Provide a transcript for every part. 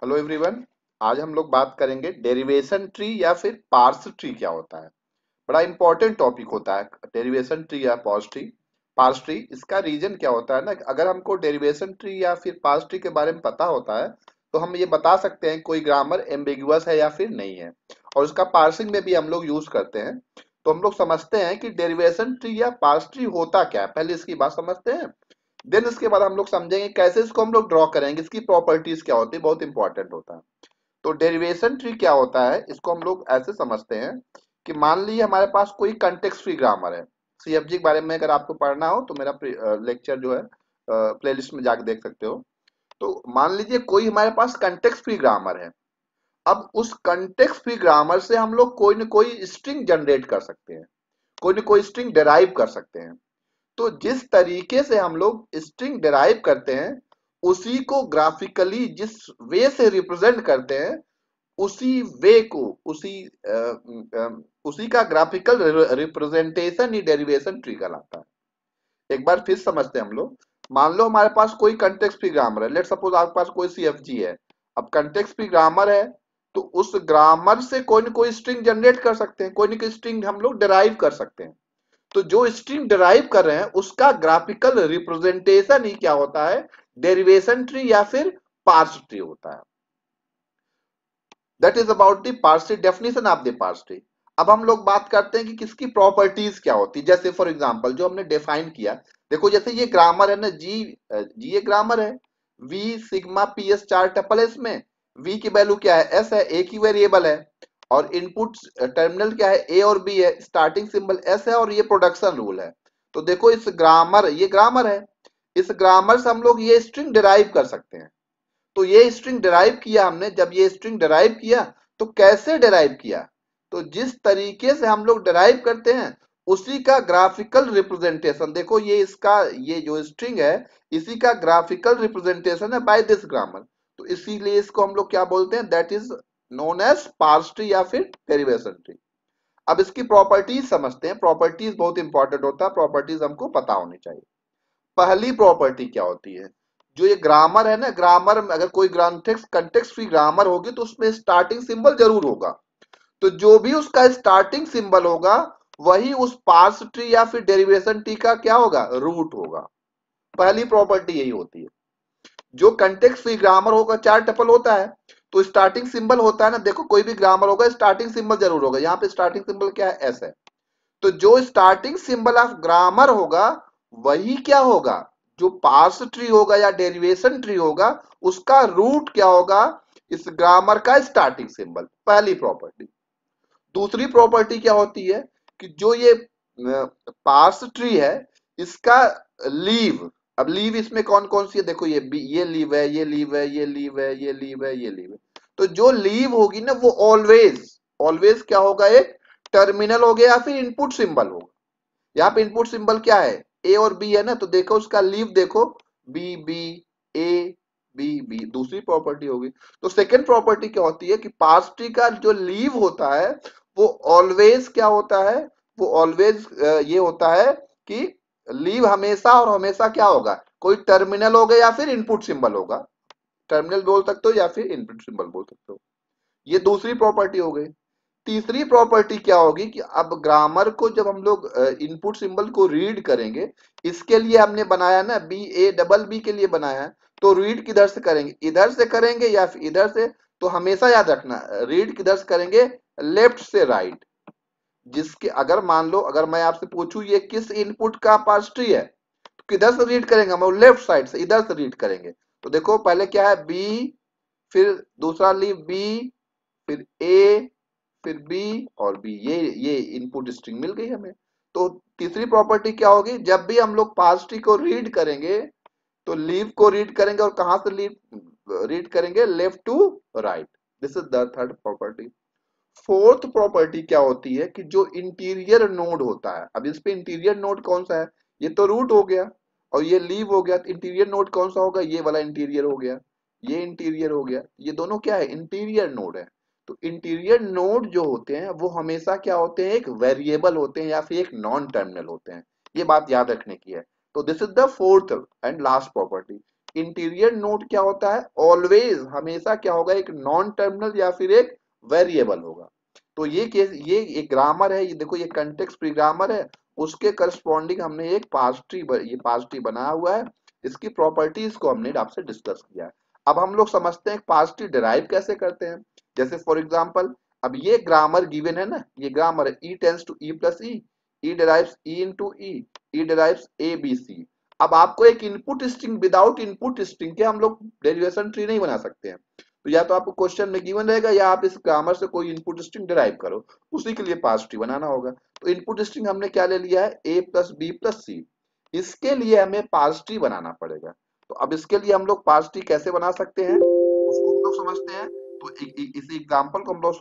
Hello everyone. आज हम लोग बात करेंगे डेरिवेशन ट्री या फिर पार्स ट्री क्या होता है। बड़ा इंपॉर्टेंट टॉपिक होता है डेरिवेशन ट्री या पार्स ट्री। इसका रीजन क्या होता है ना, अगर हमको डेरिवेशन ट्री या फिर पार्स ट्री के बारे में पता होता है तो हम ये बता सकते हैं कोई ग्रामर एम्बिगुअस है या फिर नहीं है, और इसका पार्सिंग में भी हम लोग यूज करते हैं। तो हम लोग समझते हैं कि डेरिवेशन ट्री या पार्स ट्री होता क्या है, पहले इसकी बात समझते हैं। देन इसके बाद हम लोग समझेंगे कैसे इसको हम लोग ड्रॉ करेंगे, इसकी प्रॉपर्टीज क्या होती है, बहुत इंपॉर्टेंट होता है। तो डेरिवेशन ट्री क्या होता है, इसको हम लोग ऐसे समझते हैं कि मान लीजिए हमारे पास कोई कंटेक्स्ट फ्री ग्रामर है। सीएफजी के बारे में अगर आपको पढ़ना हो तो मेरा लेक्चर जो है प्लेलिस्ट में जाके देख सकते हो। तो मान लीजिए कोई हमारे पास कंटेक्स्ट फ्री ग्रामर है। अब उस कंटेक्स्ट फ्री ग्रामर से हम लोग कोई न कोई स्ट्रिंग जनरेट कर सकते हैं, कोई न कोई स्ट्रिंग डिराइव कर सकते हैं। तो जिस तरीके से हम लोग स्ट्रिंग डिराइव करते हैं उसी को ग्राफिकली जिस वे से रिप्रेजेंट करते हैं, उसी वे को उसी का ग्राफिकल रिप्रेजेंटेशन ही डेरिवेशन ट्री कहलाता है। एक बार फिर समझते हैं हम लोग। मान लो हमारे पास कोई कंटेक्स्ट फ्री ग्रामर है, लेट सपोज आपके पास कोई सीएफजी है। अब कंटेक्स्ट फ्री ग्रामर है तो उस ग्रामर से कोई ना कोई स्ट्रिंग जनरेट कर सकते हैं, कोई ना कोई स्ट्रिंग हम लोग डिराइव कर सकते हैं। तो जो स्ट्रिंग डिराइव कर रहे हैं उसका ग्राफिकल रिप्रेजेंटेशन ही क्या होता है, डेरिवेशन ट्री या फिर पार्स ट्री होता है। That is about the parse tree, definition of the parse tree. अब हम लोग बात करते हैं कि किसकी प्रॉपर्टीज क्या होती है। जैसे फॉर एग्जांपल जो हमने डिफाइन किया, देखो जैसे ये ग्रामर है ना, जी ये ग्रामर है। V sigma P S 4 tuple है, इसमें वी की वैल्यू क्या है, एस है, ए की वेरिएबल है। और इनपुट टर्मिनल क्या है, ए और बी है, स्टार्टिंग सिंबल एस है, और ये प्रोडक्शन रूल है। तो देखो इस ग्रामर, ये ग्रामर है, इस ग्रामर से हम लोग ये स्ट्रिंग डिराइव कर सकते हैं। तो ये स्ट्रिंग डिराइव किया हमने, जब ये स्ट्रिंग डिराइव किया तो कैसे डिराइव किया, तो जिस तरीके से हम लोग डिराइव करते हैं उसी का ग्राफिकल रिप्रेजेंटेशन, देखो ये इसका, ये जो स्ट्रिंग है इसी का ग्राफिकल रिप्रेजेंटेशन है बाय दिस ग्रामर। तो इसीलिए इसको हम लोग क्या बोलते हैं, that is known as parse tree या फिर डेरिवेशन ट्री। अब इसकी प्रॉपर्टीज समझते हैं। प्रॉपर्टीज बहुत इंपॉर्टेंट होता है, प्रॉपर्टीज हमको पता होनी चाहिए। पहली प्रॉपर्टी क्या होती है, जो ये ग्रामर है ना, ग्रामर में अगर कोई कंटेक्स्ट फ्री ग्रामर होगी तो उसमें स्टार्टिंग सिंबल जरूर होगा। तो जो भी उसका स्टार्टिंग सिंबल होगा वही उस पार्स ट्री या फिर डेरिवेशन ट्री का क्या होगा, रूट होगा। पहली प्रॉपर्टी यही होती है। जो कंटेक्स्ट फ्री ग्रामर होगा, 4 टपल होता है तो स्टार्टिंग सिंबल होता है ना, देखो कोई भी ग्रामर होगा स्टार्टिंग सिंबल जरूर होगा। यहाँ पे स्टार्टिंग सिंबल क्या है, एस है। तो जो स्टार्टिंग सिंबल ऑफ ग्रामर होगा वही क्या होगा, जो पार्स ट्री होगा या डेरिवेशन ट्री होगा उसका रूट क्या होगा, इस ग्रामर का स्टार्टिंग सिंबल। पहली प्रॉपर्टी। दूसरी प्रॉपर्टी क्या होती है कि जो ये पार्स ट्री है इसका लीव, अब लीव इसमें कौन कौन सी है, देखो ये लीव है, ये लीव है, ये लीव है, ये लीव है, ये लीव है। तो जो लीव होगी ना वो ऑलवेज ऑलवेज क्या होगा, एक टर्मिनल हो गया या फिर इनपुट सिंबल होगा। यहाँ पे इनपुट सिंबल क्या है, ए और बी है ना, तो देखो उसका लीव देखो, B B, A B B, दूसरी प्रॉपर्टी होगी। तो सेकंड प्रॉपर्टी क्या होती है कि पार्स ट्री का जो लीव होता है वो ऑलवेज क्या होता है, वो ऑलवेज ये होता है कि लीव हमेशा और हमेशा क्या होगा, कोई टर्मिनल होगा या फिर इनपुट सिंबल होगा। टर्मिनल बोल सकते हो या फिर इनपुट सिंबल बोल सकते हो। ये दूसरी प्रॉपर्टी हो गई। तीसरी प्रॉपर्टी क्या होगी कि अब ग्रामर को जब हम लोग इनपुट सिंबल को रीड करेंगे, इसके लिए हमने बनाया ना, बी ए डबल बी के लिए बनाया है। तो रीड किधर से करेंगे, इधर से करेंगे या फिर इधर से। तो हमेशा याद रखना रीड किधर से करेंगे, लेफ्ट से राइट। जिसके अगर मान लो अगर मैं आपसे पूछूं ये किस इनपुट का पार्स ट्री है, तो किधर से रीड करेंगे, हम लेफ्ट साइड से, इधर से रीड करेंगे। तो देखो पहले क्या है, बी, फिर दूसरा लीव बी, फिर ए, फिर बी और बी, ये इनपुट स्ट्रिंग मिल गई हमें। तो तीसरी प्रॉपर्टी क्या होगी, जब भी हम लोग पार्स ट्री को रीड करेंगे तो लीव को रीड करेंगे, और कहां से लीव रीड करेंगे, left to right. This is the third property. Fourth property क्या होती है कि जो इंटीरियर नोड होता है, अब इस पे इंटीरियर नोड कौन सा है, ये तो रूट हो गया और ये लीव हो गया। तो इंटीरियर नोड कौन सा होगा, ये वाला इंटीरियर हो गया, ये इंटीरियर हो गया। ये दोनों क्या है, इंटीरियर नोड है। तो इंटीरियर नोड जो होते हैं वो हमेशा क्या होते हैं, एक वेरिएबल होते हैं या फिर एक नॉन टर्मिनल होते हैं। ये बात याद रखने की है। तो this is the fourth and last property. Interior node क्या होता है, ऑलवेज हमेशा क्या होगा, एक नॉन टर्मिनल या फिर एक वेरिएबल होगा। तो ये केस, ये एक ग्रामर है, ये देखो ये कंटेक्स्ट फ्री ग्रामर है, उसके करस्पॉन्डिंग हमने एक पार्स ट्री, ये पार्स ट्री बनाया हुआ है, इसकी प्रॉपर्टीज को हमने आपसे डिस्कस किया है। अब हम लोग समझते हैं पार्स ट्री डिराइव कैसे करते हैं। जैसे फॉर एग्जांपल, अब ये ग्रामर गिवन है ना, ये ग्रामर है, E tends to E plus E, E derives E into E, E derives A B C. अब आपको एक input string, without input string के हम लोग डेरिवेशन ट्री नहीं बना सकते हैं। तो या तो आपको क्वेश्चन में गिवन रहेगा, या आप इस ग्रामर से कोई इनपुट स्ट्रिंग डिराइव करो, उसी के लिए पार्स ट्री बनाना होगा। तो इनपुट स्ट्रिंग हमने क्या ले लिया है, ए प्लस बी प्लस सी, इसके लिए हमें पार्स ट्री बनाना पड़ेगा। तो अब इसके लिए हम लोग पार्स ट्री कैसे बना सकते हैं, उसको हम लोग समझते हैं। तो इस एग्जांपल को हम लोग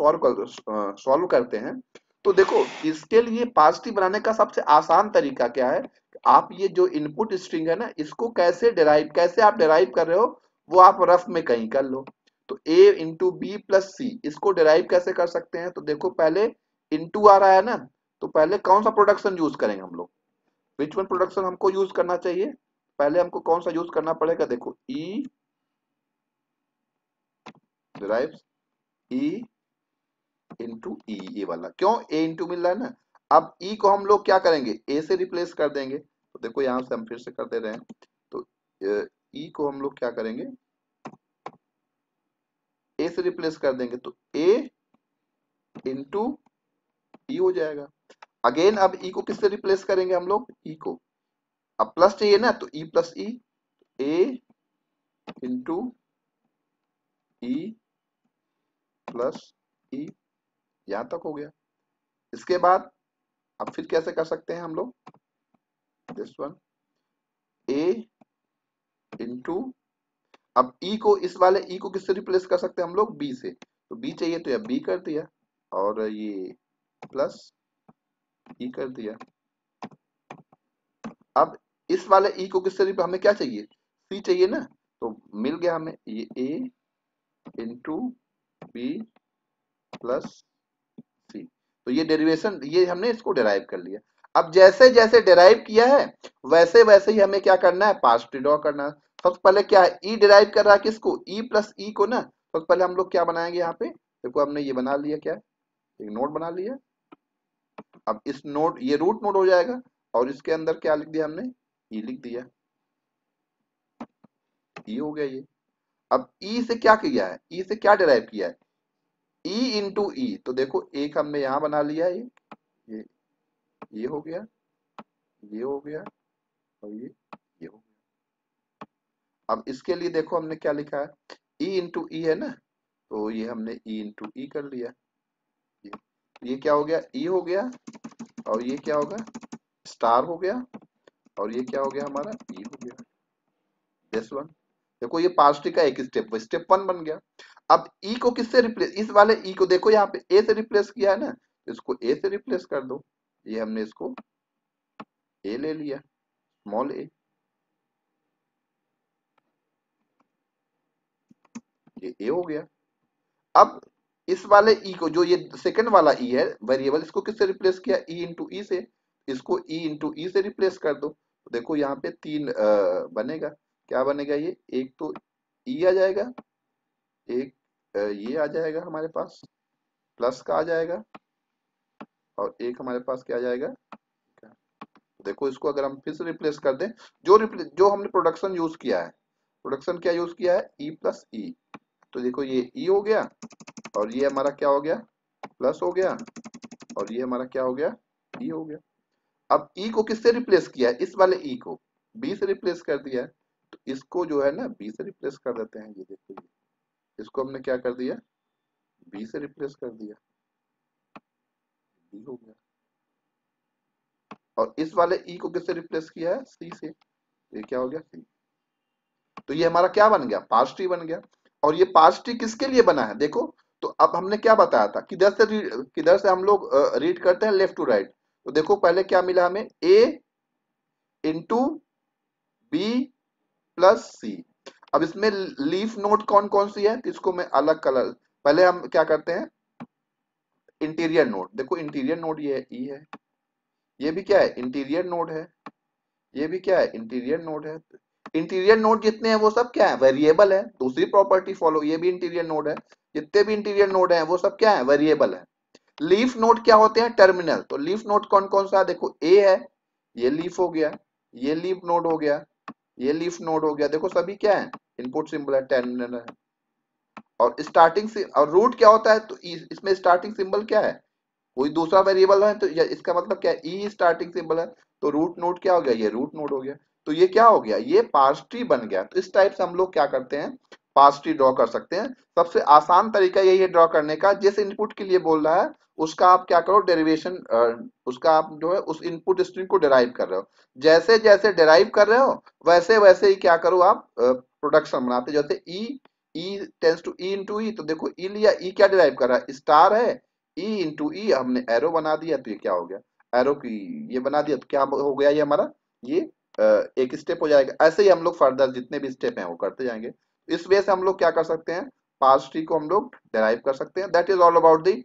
सॉल्व करते हैं। तो देखो, इसके लिए पार्स ट्री बनाने का सबसे आसान तरीका क्या है, आप ये जो इनपुट स्ट्रिंग है ना, इसको कैसे आप डिराइव कर रहे हो, वो आप रफ में कहीं कर लो। तो a इंटू बी प्लस सी, इसको डिराइव कैसे कर सकते हैं, तो देखो पहले इंटू आ रहा है ना, तो पहले कौन सा प्रोडक्शन यूज करेंगे हम लोग, विच वन प्रोडक्शन हमको यूज करना चाहिए, पहले हमको कौन सा यूज करना पड़ेगा, देखो e डिराइव्स e इंटू ई, ये वाला क्यों, a इंटू मिल रहा है ना। अब e को हम लोग क्या करेंगे, a से रिप्लेस कर देंगे। तो देखो यहां से हम फिर से कर दे रहे हैं। तो e को हम लोग क्या करेंगे, a से रिप्लेस कर देंगे, तो a इंटू ई हो जाएगा। अगेन अब ई को किससे रिप्लेस करेंगे हम लोग, ई को, अब प्लस चाहिए ना, तो ई प्लस ई, ए इंटू ई प्लस ई, यहां तक हो गया। इसके बाद अब फिर कैसे कर सकते हैं हम लोग, दिस वन ए इंटू, अब ई को, इस वाले ई को किससे रिप्लेस कर सकते हैं हम लोग, बी से। तो बी चाहिए तो यह बी कर दिया, और ये प्लस ई कर दिया। अब इस वाले ई को किससे रिप्लेस, हमें क्या चाहिए, सी चाहिए ना, तो मिल गया हमें ये ए इंटू बी प्लस सी। तो ये डेरिवेशन, ये हमने इसको डेराइव कर लिया। अब जैसे जैसे डेराइव किया है, वैसे वैसे ही हमें क्या करना है, पार्स ट्री ड्रॉ करना है। सबसे पहले क्या है, ई डिराइव कर रहा है किसको, ई प्लस ई को ना। सबसे पहले हम लोग क्या बनाएंगे यहाँ पे, देखो हमने ये बना लिया, क्या एक नोड बना लिया। अब इस नोड, ये रूट नोड हो जाएगा, और इसके अंदर क्या लिख दिया हमने, ई लिख दिया, ई हो गया ये। अब ई से क्या किया है, ई से क्या डिराइव किया है, ई इंटू ई। तो देखो एक हमने यहां बना लिया, ये ये हो गया, ये हो गया, और ये हो गया। अब इसके लिए देखो हमने क्या लिखा है, ई इंटू ई है ना, तो ये हमने ई इंटू ई कर लिया। ये क्या हो गया, ई हो गया, और ये क्या होगा, स्टार हो गया, और ये क्या हो गया हमारा, ई हो गया, दिस वन। देखो ये पार्स ट्री का एक स्टेप वन बन गया। अब ई को किससे रिप्लेस, इस वाले ई को देखो यहाँ पे ए से रिप्लेस किया है ना, तो इसको ए से रिप्लेस कर दो। ये हमने इसको ए ले लिया, स्मॉल ए, ये ए हो गया। अब इस वाले ई को, जो ये सेकंड वाला ई है वेरिएबल, इसको किससे रिप्लेस किया, ई इंटू ई से, इसको ई इंटू ई से रिप्लेस कर दो। तो देखो यहाँ पे तीन बनेगा, क्या बनेगा, ये एक तो ई आ जाएगा, एक ये आ जाएगा हमारे पास, प्लस का आ जाएगा, और एक हमारे पास क्या आ जाएगा। देखो इसको अगर हम फिर से रिप्लेस कर दें, जो हमने प्रोडक्शन यूज किया है, प्रोडक्शन क्या यूज किया है, ई प्लस ई। तो देखो ये ई हो गया, और ये हमारा क्या हो गया, प्लस हो गया, और ये हमारा क्या हो गया, ई हो गया। अब ई को किससे रिप्लेस किया है, इस वाले ई को बी से रिप्लेस कर दिया है। तो इसको जो है ना बी से रिप्लेस कर देते हैं, ये देखो ये, इसको हमने क्या कर दिया, बी से रिप्लेस कर दिया, बी हो गया। और इस वाले ई को किससे रिप्लेस किया है, सी से, ये क्या हो गया, सी। तो ये हमारा क्या बन गया, पार्स ट्री बन गया। और ये पार्स ट्री किसके लिए बना है, देखो। तो अब हमने क्या बताया था, किधर से हम लोग रीड करते हैं, लेफ्ट टू राइट। तो देखो पहले क्या मिला हमें, ए इंटू बी प्लस सी। अब इसमें लीफ नोड कौन कौन सी है, तो इसको मैं अलग कलर, पहले हम क्या करते हैं, इंटीरियर नोड। देखो इंटीरियर नोड ये ई है, ये भी क्या है, इंटीरियर नोड है, ये भी क्या है, इंटीरियर नोड है। इंटीरियर नोड जितने हैं वो सब क्या है, वेरिएबल है। दूसरी प्रॉपर्टी फॉलो, ये भी इंटीरियर नोड है। जितने भी इंटीरियर नोड हैं वो सब क्या है, वेरिएबल है। लीफ नोड क्या होते हैं, टर्मिनल। तो लीफ नोड कौन कौन सा है, देखो ए है, ये लीफ हो गया, ये लीफ नोड हो गया, ये लीफ नोड हो गया। देखो सभी क्या है, इनपुट सिंबल है, टर्मिनल है। और स्टार्टिंग से और रूट क्या होता है, तो इसमें स्टार्टिंग सिंबल क्या है, कोई दूसरा वेरिएबल है, तो इसका मतलब क्या है, ई स्टार्टिंग सिंबल है। तो रूट नोड क्या हो गया, ये रूट नोड हो गया। तो ये क्या हो गया, ये पार्स ट्री बन गया। तो इस टाइप से हम लोग क्या करते हैं, पार्स ट्री ड्रॉ कर सकते हैं। सबसे आसान तरीका यही है ड्रॉ करने का, जिस इनपुट के लिए बोल रहा है उसका आप क्या करो, डेरिवेशन, उसका आप जो है उस इनपुट स्ट्रीम को डिराइव कर रहे हो। जैसे जैसे डिराइव कर रहे हो वैसे वैसे ही क्या करो आप, प्रोडक्शन बनाते। जैसे ई टेंस टू ई इंटू ई, तो देखो ई लिया, ई क्या डिराइव कर रहा है, स्टार है, ई इंटू ई हमने एरो बना दिया, तो ये क्या हो गया, एरो की ये बना दिया, तो क्या हो गया ये हमारा, ये एक स्टेप हो जाएगा। ऐसे ही हम लोग फर्दर जितने भी स्टेप हैं वो करते जाएंगे। इस वे से हम लोग क्या कर सकते हैं, पार्स ट्री को हम लोग डिराइव कर सकते हैं। That is all about the